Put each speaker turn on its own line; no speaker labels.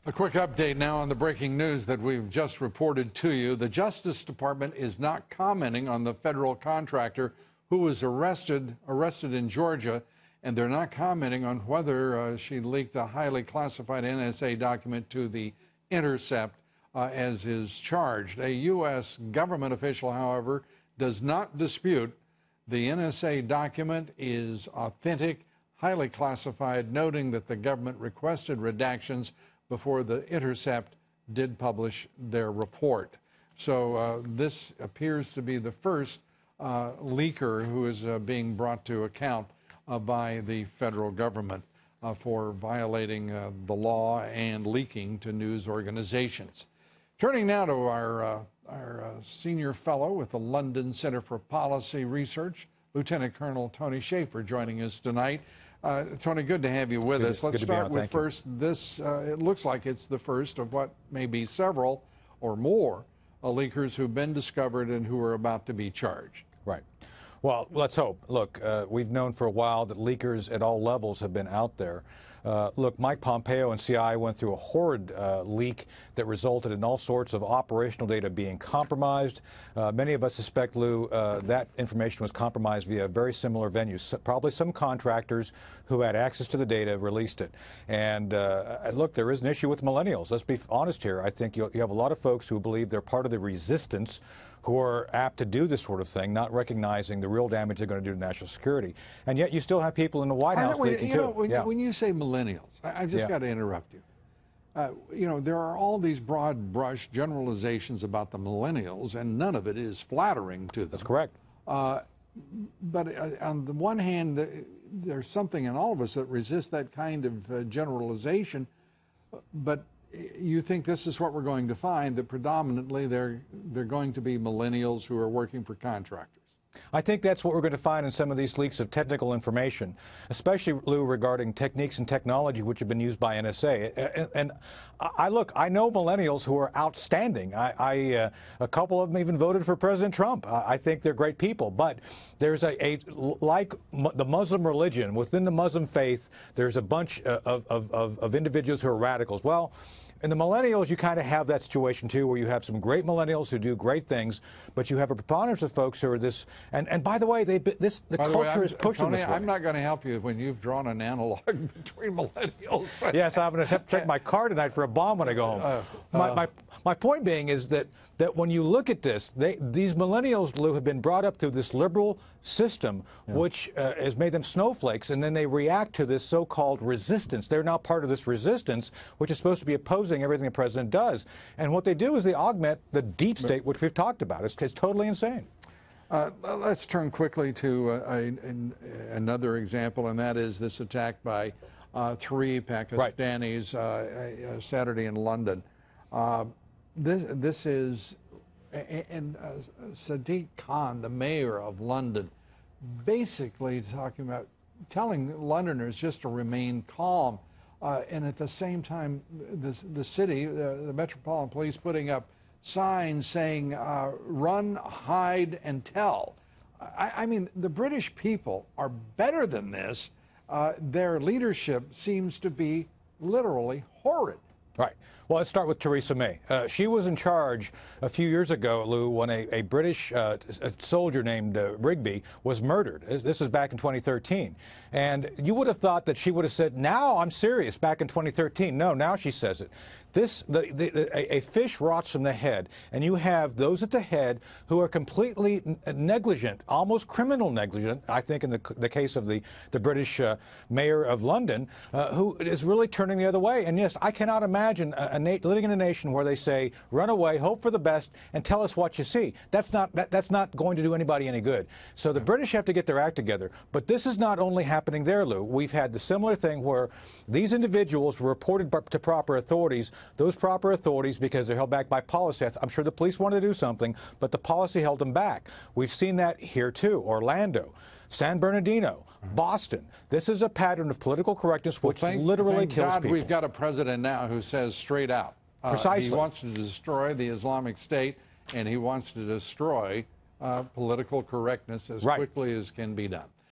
A quick update now on the breaking news that we've just reported to you. The Justice Department is not commenting on the federal contractor who was arrested in Georgia, and they're not commenting on whether she leaked a highly classified NSA document to the Intercept as is charged. A U.S. government official, however, does not dispute the NSA document is authentic, highly classified, noting that the government requested redactions before the Intercept did publish their report. So this appears to be the first leaker who is being brought to account by the federal government for violating the law and leaking to news organizations. Turning now to our senior fellow with the London Center for Policy Research, Lieutenant Colonel Tony Shaffer, joining us tonight. Tony, good to have you with us. Let's start with first this. It looks like it's the first of what may be several or more leakers who've been discovered and who are about to be charged. Right.
Well, let's hope. Look, we've known for a while that leakers at all levels have been out there. Look, Mike Pompeo and CIA went through a horrid leak that resulted in all sorts of operational data being compromised. Many of us suspect, Lou, that information was compromised via very similar venues. Probably some contractors who had access to the data released it. And look, there is an issue with millennials. Let's be honest here. I think you have a lot of folks who believe they're part of the resistance who are apt to do this sort of thing, not recognizing the real damage they're going to do to national security. And yet you still have people in the White House leaking too.
When you say millennials, I've just got to interrupt you. There are all these broad brush generalizations about the millennials, and none of it is flattering to them.
That's correct.
But on the one hand, there's something in all of us that resists that kind of generalization, but you think this is what we're going to find, that predominantly they're going to be millennials who are working for contractors?
I think that's what we're going to find in some of these leaks of technical information, especially, Lou, regarding techniques and technology which have been used by NSA. And I know millennials who are outstanding. A couple of them even voted for President Trump. I think they're great people. But there's like the Muslim religion, within the Muslim faith, there's a bunch of individuals who are radicals. Well, in the millennials, you kind of have that situation, too, where you have some great millennials who do great things, but you have a preponderance of folks who are this. And by the way, the culture is pushing this way.
I'm not going to help you when you've drawn an analog between millennials.
Yes, I'm going to have to check my car tonight for a bomb when I go home. My point being is that when you look at this, these millennials, Lou, have been brought up through this liberal system, which has made them snowflakes, and then they react to this so-called resistance. They're now part of this resistance, which is supposed to be opposing everything the president does. And what they do is they augment the deep state, which we've talked about. It's totally insane.
Let's turn quickly to another example, and that is this attack by 3 Pakistanis Saturday in London. This is, and Sadiq Khan, the mayor of London, basically telling Londoners just to remain calm, and at the same time, the city, the Metropolitan Police, putting up signs saying, run, hide, and tell. I mean, the British people are better than this. Their leadership seems to be literally horrid.
Right. Well, let's start with Theresa May. She was in charge a few years ago, Lou, when a British soldier named Rigby was murdered. This was back in 2013. And you would have thought that she would have said, now I'm serious, back in 2013. No, now she says it. A fish rots from the head, and you have those at the head who are completely negligent, almost criminal negligent, I think in the case of the British mayor of London, who is really turning the other way. And yes, I cannot imagine living in a nation where they say, run away, hope for the best, and tell us what you see. That's not going to do anybody any good. So the British have to get their act together. But this is not only happening there, Lou. We've had the similar thing where these individuals were reported to proper authorities. Those proper authorities, because they're held back by policy, I'm sure the police wanted to do something, but the policy held them back. We've seen that here, too. Orlando, San Bernardino, Boston. This is a pattern of political correctness which literally kills people.
We've got a president now who says straight out.
Precisely.
He wants to destroy the Islamic State, and he wants to destroy political correctness as quickly as can be done.